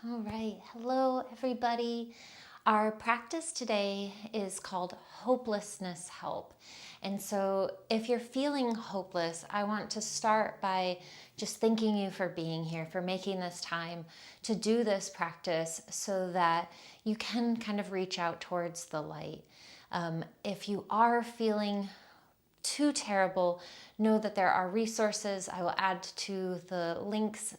All right, hello everybody. Our practice today is called Hopelessness Help. And so if you're feeling hopeless, I want to start by just thanking you for being here, for making this time to do this practice so that you can kind of reach out towards the light. If you are feeling too terrible, know that there are resources. I will add to the links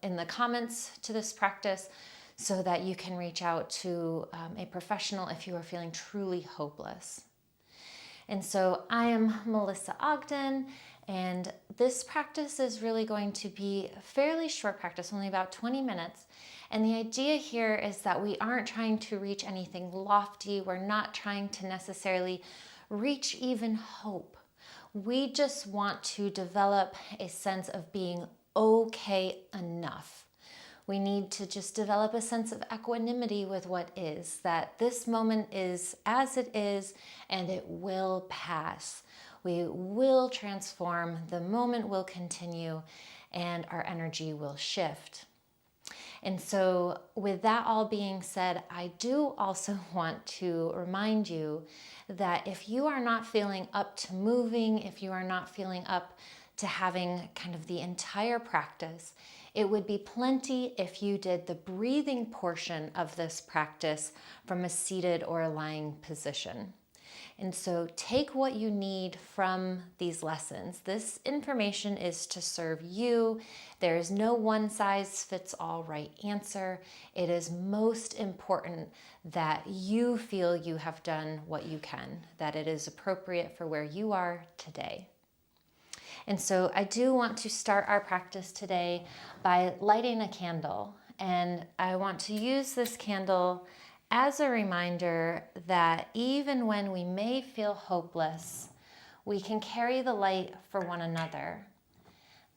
in the comments to this practice so that you can reach out to a professional if you are feeling truly hopeless. And so I am Melissa Ogden, and this practice is really going to be a fairly short practice, only about 20 minutes. And the idea here is that we aren't trying to reach anything lofty. We're not trying to necessarily reach even hope. We just want to develop a sense of being okay enough. We need to just develop a sense of equanimity with what is, that this moment is as it is and it will pass. We will transform, the moment will continue, and our energy will shift. And so with that all being said, I do also want to remind you that if you are not feeling up to moving, if you are not feeling up to having kind of the entire practice, it would be plenty if you did the breathing portion of this practice from a seated or a lying position. And so take what you need from these lessons. This information is to serve you. There is no one size fits all right answer. It is most important that you feel you have done what you can, that it is appropriate for where you are today. And so I do want to start our practice today by lighting a candle. And I want to use this candle as a reminder that even when we may feel hopeless, we can carry the light for one another.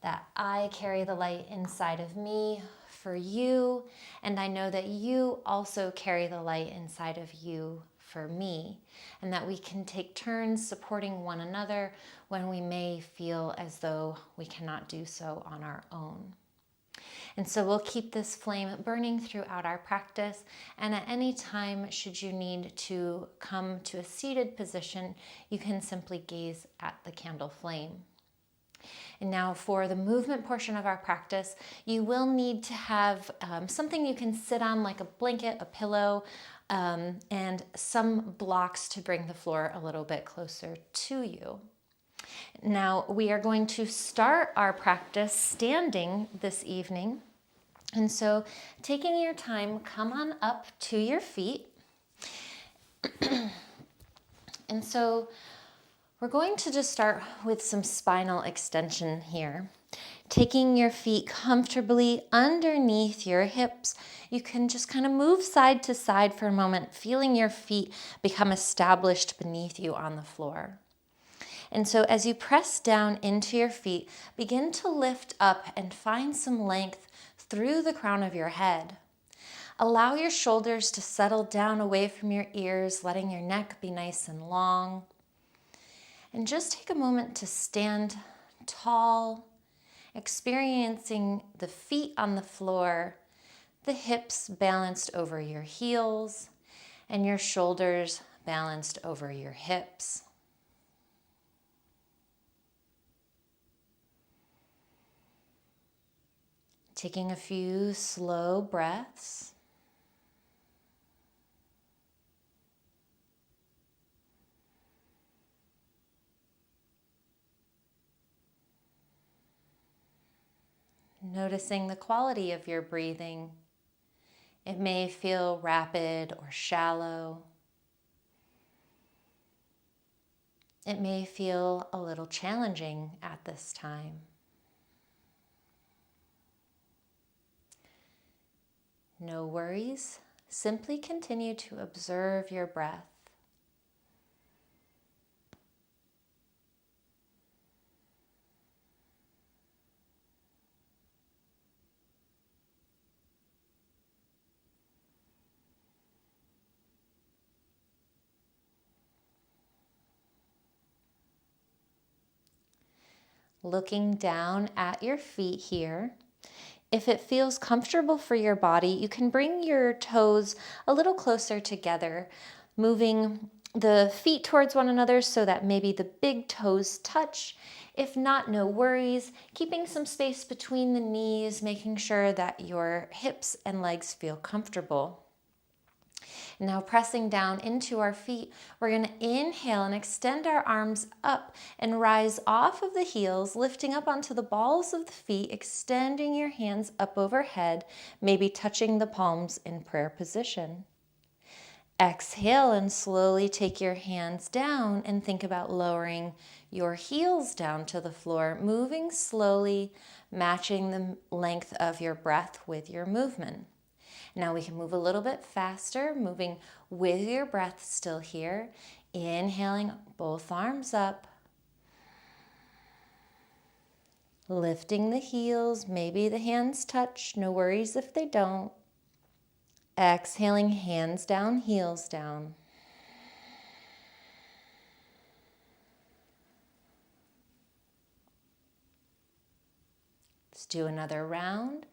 That I carry the light inside of me for you, and I know that you also carry the light inside of you for me, and that we can take turns supporting one another when we may feel as though we cannot do so on our own. And so we'll keep this flame burning throughout our practice, and at any time, should you need to come to a seated position, you can simply gaze at the candle flame. And now for the movement portion of our practice, you will need to have something you can sit on, like a blanket, a pillow, and some blocks to bring the floor a little bit closer to you. Now we are going to start our practice standing this evening. And so taking your time, come on up to your feet. And so we're going to just start with some spinal extension here. Taking your feet comfortably underneath your hips. You can just kind of move side to side for a moment, feeling your feet become established beneath you on the floor. And so as you press down into your feet, begin to lift up and find some length through the crown of your head. Allow your shoulders to settle down away from your ears, letting your neck be nice and long. And just take a moment to stand tall, experiencing the feet on the floor, the hips balanced over your heels, and your shoulders balanced over your hips. Taking a few slow breaths. Noticing the quality of your breathing. It may feel rapid or shallow. It may feel a little challenging at this time. No worries. Simply continue to observe your breath. Looking down at your feet here, If it feels comfortable for your body, you can bring your toes a little closer together, moving the feet towards one another so that maybe the big toes touch. If not, no worries. Keeping some space between the knees, making sure that your hips and legs feel comfortable. Now pressing down into our feet, we're going to inhale and extend our arms up and rise off of the heels, lifting up onto the balls of the feet, extending your hands up overhead, maybe touching the palms in prayer position. Exhale and slowly take your hands down and think about lowering your heels down to the floor, moving slowly, matching the length of your breath with your movement. Now we can move a little bit faster, moving with your breath still here. Inhaling both arms up. Lifting the heels, maybe the hands touch, no worries if they don't. Exhaling, hands down, heels down. Let's do another round.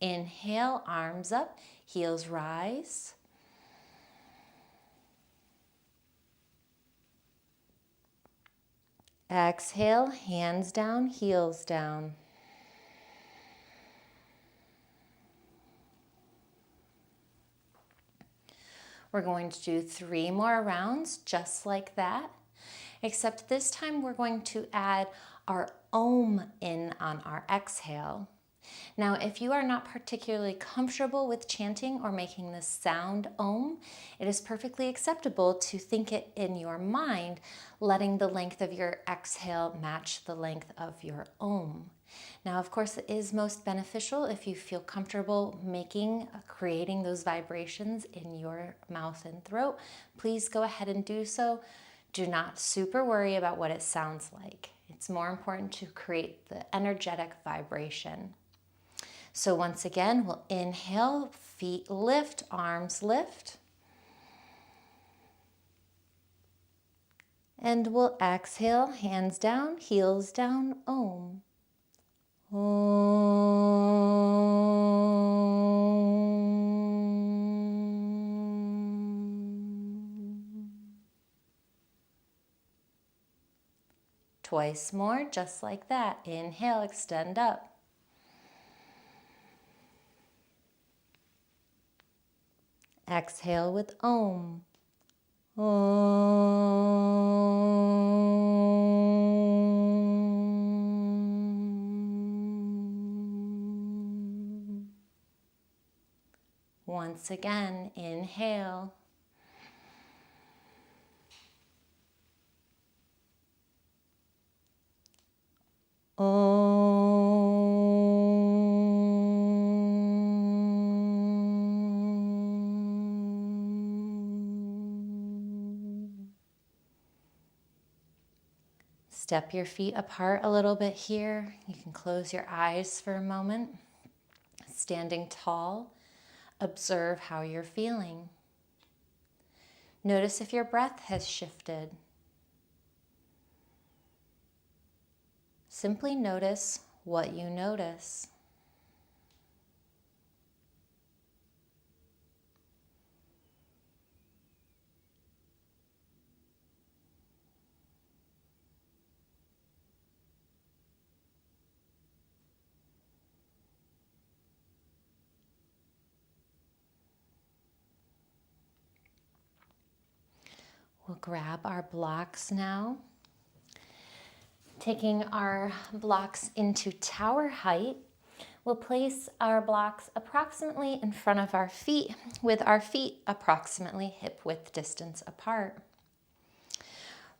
Inhale, arms up, heels rise. Exhale, hands down, heels down. We're going to do 3 more rounds just like that, except this time we're going to add our Om in on our exhale. Now, if you are not particularly comfortable with chanting or making the sound Om, it is perfectly acceptable to think it in your mind, letting the length of your exhale match the length of your Om. Now, of course, it is most beneficial if you feel comfortable creating those vibrations in your mouth and throat. Please go ahead and do so. Do not super worry about what it sounds like. It's more important to create the energetic vibration. So once again, we'll inhale, feet lift, arms lift. And we'll exhale, hands down, heels down, Om. Om. Twice more, just like that. Inhale, extend up. Exhale with Om. Om. Once again, inhale. Step your feet apart a little bit here. You can close your eyes for a moment. Standing tall, observe how you're feeling. Notice if your breath has shifted. Simply notice what you notice. We'll grab our blocks now. Taking our blocks into tower height, we'll place our blocks approximately in front of our feet, with our feet approximately hip width distance apart.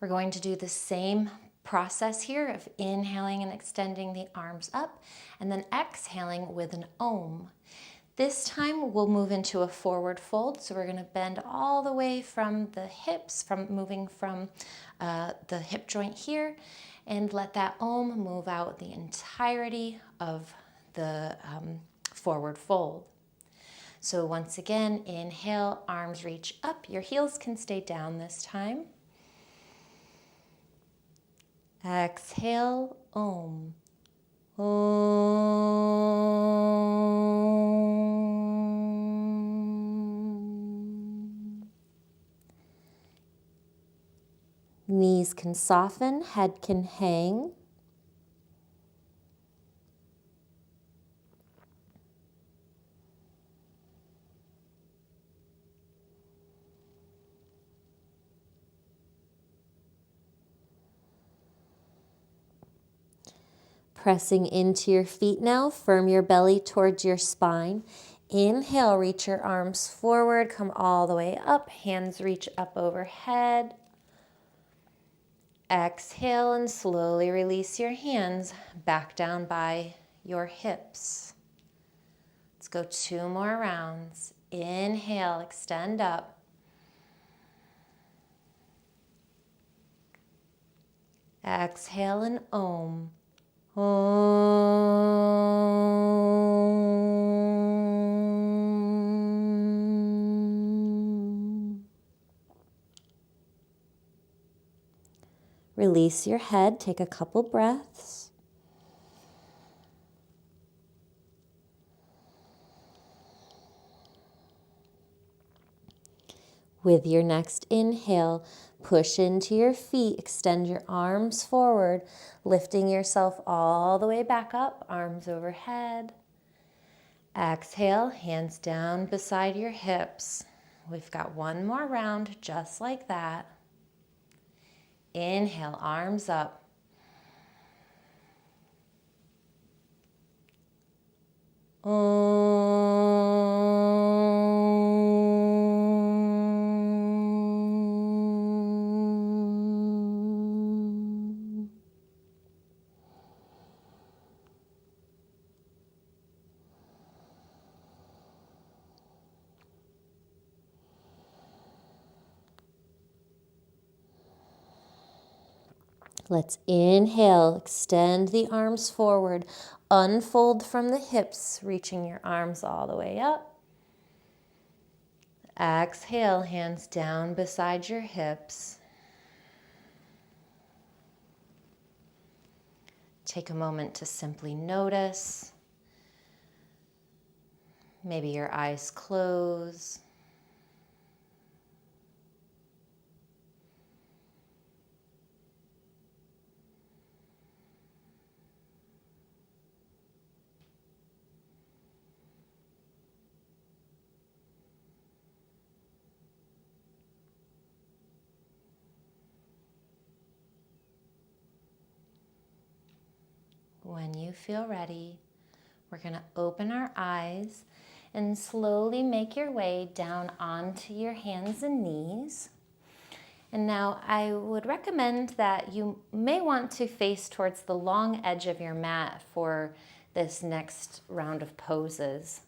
We're going to do the same process here of inhaling and extending the arms up, and then exhaling with an Om. This time we'll move into a forward fold, so we're going to bend all the way from the hips, moving from the hip joint here, and let that Om move out the entirety of the forward fold. So once again, inhale, arms reach up. Your heels can stay down this time. Exhale, Om. Knees can soften, head can hang. Pressing into your feet now, firm your belly towards your spine. Inhale, reach your arms forward, come all the way up, hands reach up overhead. Exhale and slowly release your hands back down by your hips. Let's go 2 more rounds. Inhale, extend up. Exhale and Om. Om. Release your head, take a couple breaths. With your next inhale, push into your feet, extend your arms forward, lifting yourself all the way back up, arms overhead. Exhale, hands down beside your hips. We've got 1 more round just like that. Inhale, arms up. Let's inhale, extend the arms forward, unfold from the hips, reaching your arms all the way up. Exhale, hands down beside your hips. Take a moment to simply notice. Maybe your eyes close. When you feel ready, we're going to open our eyes and slowly make your way down onto your hands and knees. And now I would recommend that you may want to face towards the long edge of your mat for this next round of poses.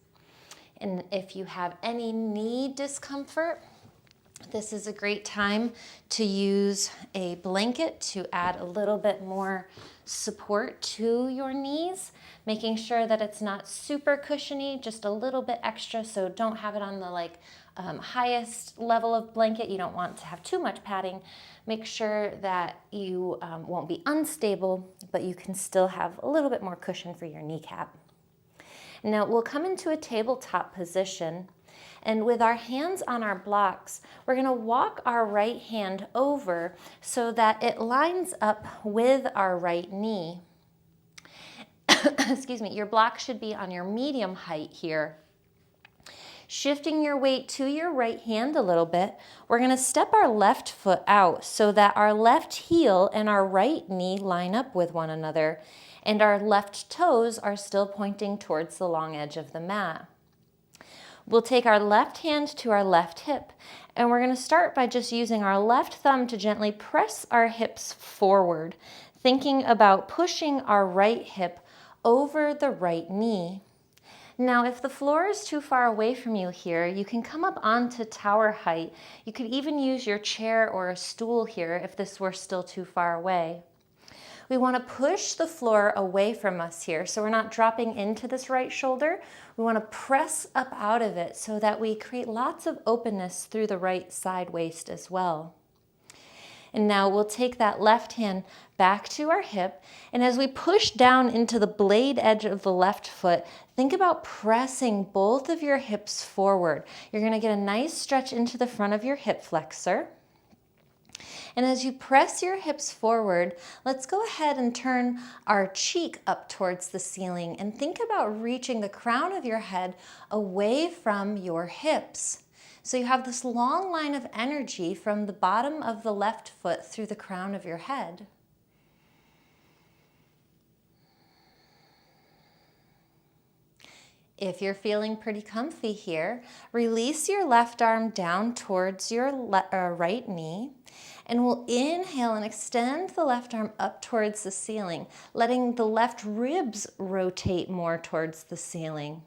And if you have any knee discomfort, this is a great time to use a blanket to add a little bit more support to your knees, making sure that it's not super cushiony, just a little bit extra. So don't have it on the highest level of blanket. You don't want to have too much padding. Make sure that you won't be unstable, but you can still have a little bit more cushion for your kneecap. Now we'll come into a tabletop position. And with our hands on our blocks, we're going to walk our right hand over so that it lines up with our right knee. Excuse me, your block should be on your medium height here. Shifting your weight to your right hand a little bit, we're going to step our left foot out so that our left heel and our right knee line up with one another, and our left toes are still pointing towards the long edge of the mat. We'll take our left hand to our left hip, and we're going to start by just using our left thumb to gently press our hips forward, thinking about pushing our right hip over the right knee. Now, if the floor is too far away from you here, you can come up onto tower height. You could even use your chair or a stool here if this were still too far away. We want to push the floor away from us here, so we're not dropping into this right shoulder. We want to press up out of it so that we create lots of openness through the right side waist as well. And now we'll take that left hand back to our hip. And as we push down into the blade edge of the left foot, think about pressing both of your hips forward. You're going to get a nice stretch into the front of your hip flexor. And as you press your hips forward, let's go ahead and turn our cheek up towards the ceiling and think about reaching the crown of your head away from your hips. So you have this long line of energy from the bottom of the left foot through the crown of your head. If you're feeling pretty comfy here, release your left arm down towards your right knee, and we'll inhale and extend the left arm up towards the ceiling, letting the left ribs rotate more towards the ceiling.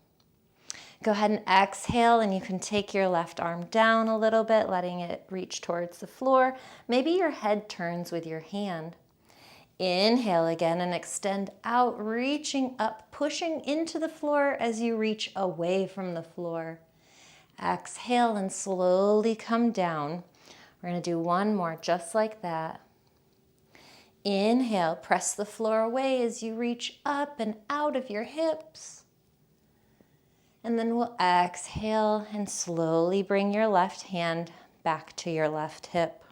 Go ahead and exhale, and you can take your left arm down a little bit, letting it reach towards the floor. Maybe your head turns with your hand. Inhale again and extend out, reaching up, pushing into the floor as you reach away from the floor. Exhale and slowly come down. We're going to do one more just like that. Inhale, press the floor away as you reach up and out of your hips. And then we'll exhale and slowly bring your left hand back to your left hip.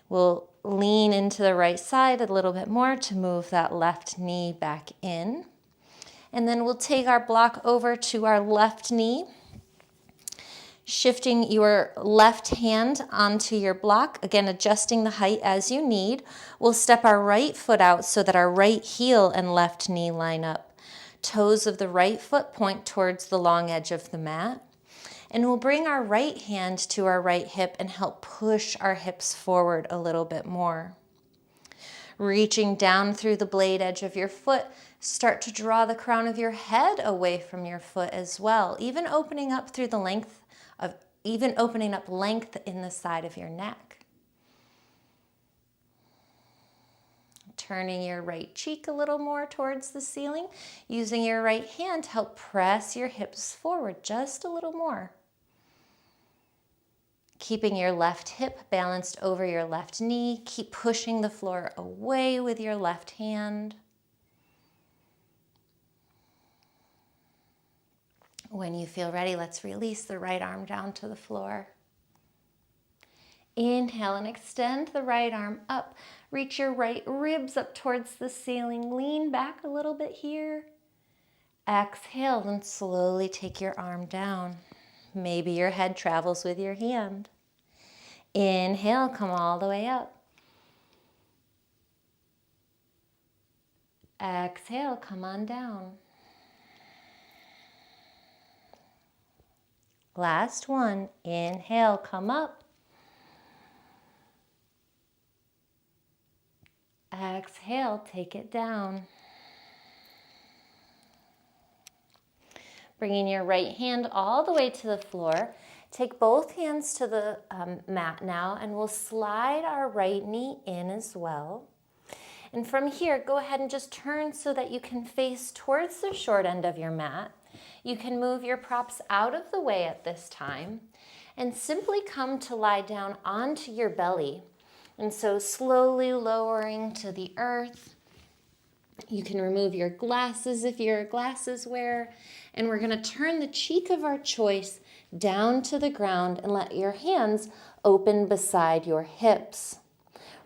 We'll lean into the right side a little bit more to move that left knee back in. And then we'll take our block over to our left knee, shifting your left hand onto your block, again adjusting the height as you need. We'll step our right foot out so that our right heel and left knee line up. Toes of the right foot point towards the long edge of the mat. And we'll bring our right hand to our right hip and help push our hips forward a little bit more. Reaching down through the blade edge of your foot, start to draw the crown of your head away from your foot as well, even opening up length in the side of your neck. Turning your right cheek a little more towards the ceiling, using your right hand to help press your hips forward just a little more. Keeping your left hip balanced over your left knee, keep pushing the floor away with your left hand. When you feel ready, let's release the right arm down to the floor. Inhale and extend the right arm up. Reach your right ribs up towards the ceiling. Lean back a little bit here. Exhale and slowly take your arm down. Maybe your head travels with your hand. Inhale, come all the way up. Exhale, come on down. Last one. Inhale, come up. Exhale, take it down. Bringing your right hand all the way to the floor. Take both hands to the mat now, and we'll slide our right knee in as well. And from here, go ahead and just turn so that you can face towards the short end of your mat. You can move your props out of the way at this time and simply come to lie down onto your belly. And so slowly lowering to the earth. You can remove your glasses if you're a glasses wearer. And we're going to turn the cheek of our choice down to the ground and let your hands open beside your hips.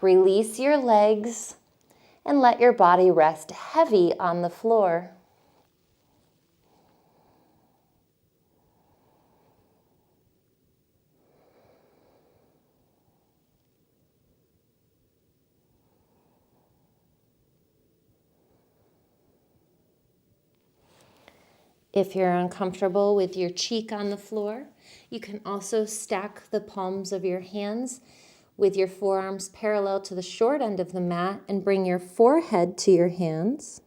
Release your legs and let your body rest heavy on the floor. If you're uncomfortable with your cheek on the floor, you can also stack the palms of your hands with your forearms parallel to the short end of the mat and bring your forehead to your hands.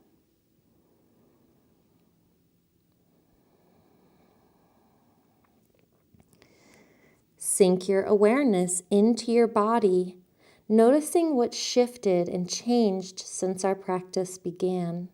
Sink your awareness into your body, noticing what shifted and changed since our practice began.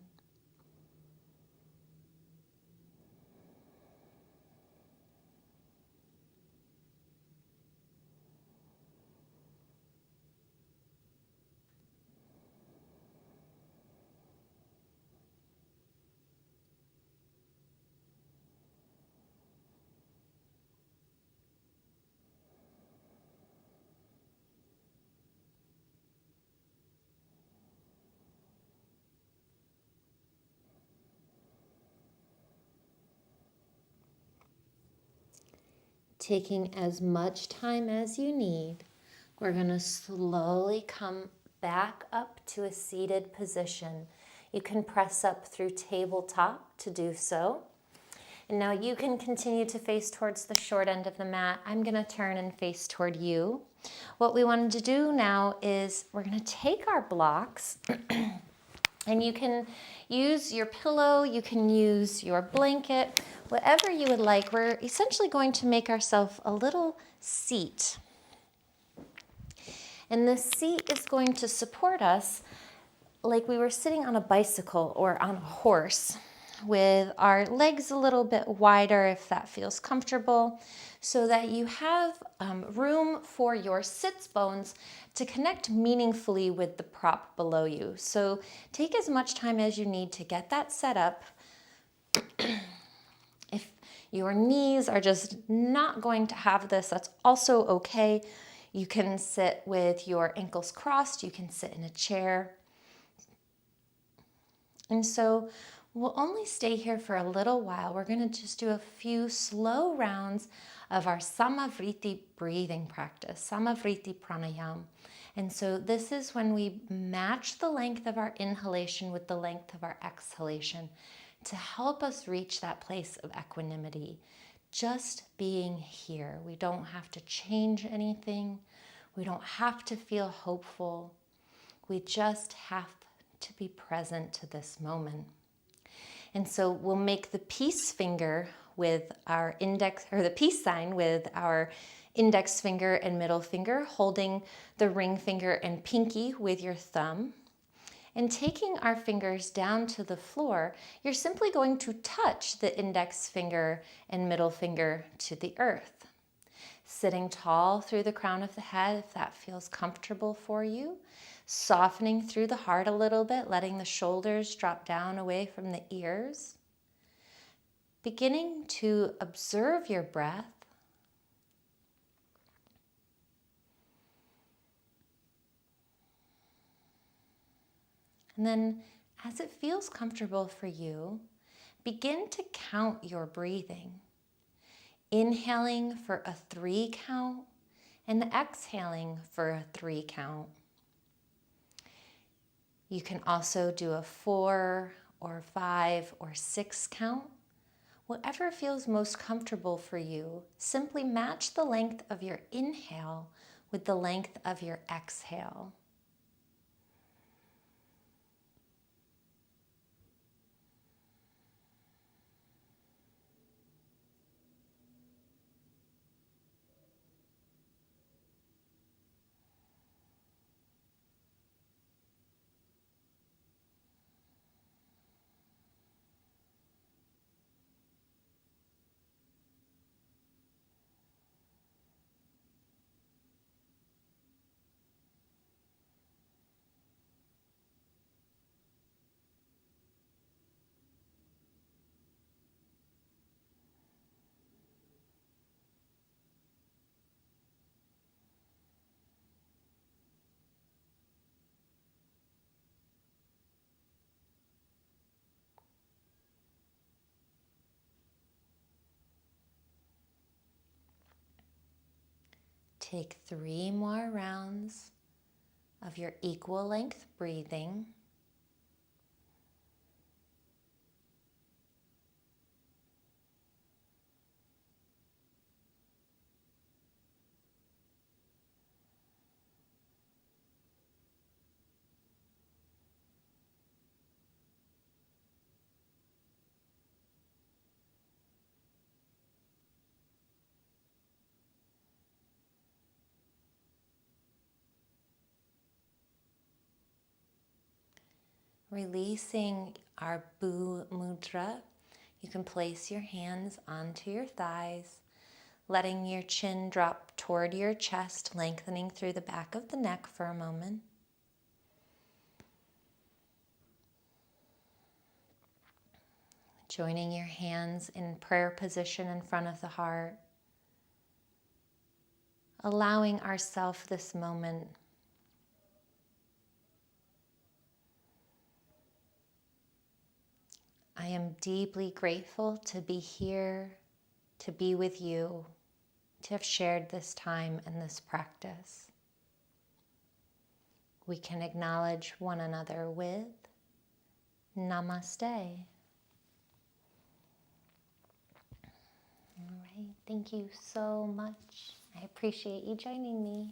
Taking as much time as you need, we're going to slowly come back up to a seated position. You can press up through tabletop to do so. And now you can continue to face towards the short end of the mat. I'm going to turn and face toward you. What we wanted to do now is we're going to take our blocks and you can use your pillow, you can use your blanket, whatever you would like. We're essentially going to make ourselves a little seat. And this seat is going to support us like we were sitting on a bicycle or on a horse, with our legs a little bit wider if that feels comfortable, so that you have room for your sits bones to connect meaningfully with the prop below you. So take as much time as you need to get that set up. If your knees are just not going to have this, that's also okay. You can sit with your ankles crossed, you can sit in a chair. And so we'll only stay here for a little while. We're going to just do a few slow rounds of our Samavriti breathing practice, Samavriti pranayam. And so this is when we match the length of our inhalation with the length of our exhalation to help us reach that place of equanimity. Just being here. We don't have to change anything. We don't have to feel hopeful. We just have to be present to this moment. And so we'll make the peace finger with our index, or the peace sign with our index finger and middle finger, holding the ring finger and pinky with your thumb. And taking our fingers down to the floor, you're simply going to touch the index finger and middle finger to the earth. Sitting tall through the crown of the head, if that feels comfortable for you. Softening through the heart a little bit, letting the shoulders drop down away from the ears. Beginning to observe your breath. And then, as it feels comfortable for you, begin to count your breathing. Inhaling for a 3 count and exhaling for a 3 count. You can also do a 4 or 5 or 6 count. Whatever feels most comfortable for you, simply match the length of your inhale with the length of your exhale. Take 3 more rounds of your equal length breathing. Releasing our Bu Mudra, you can place your hands onto your thighs, letting your chin drop toward your chest, lengthening through the back of the neck for a moment. Joining your hands in prayer position in front of the heart, allowing ourselves this moment. I am deeply grateful to be here, to be with you, to have shared this time and this practice. We can acknowledge one another with Namaste. All right, thank you so much. I appreciate you joining me.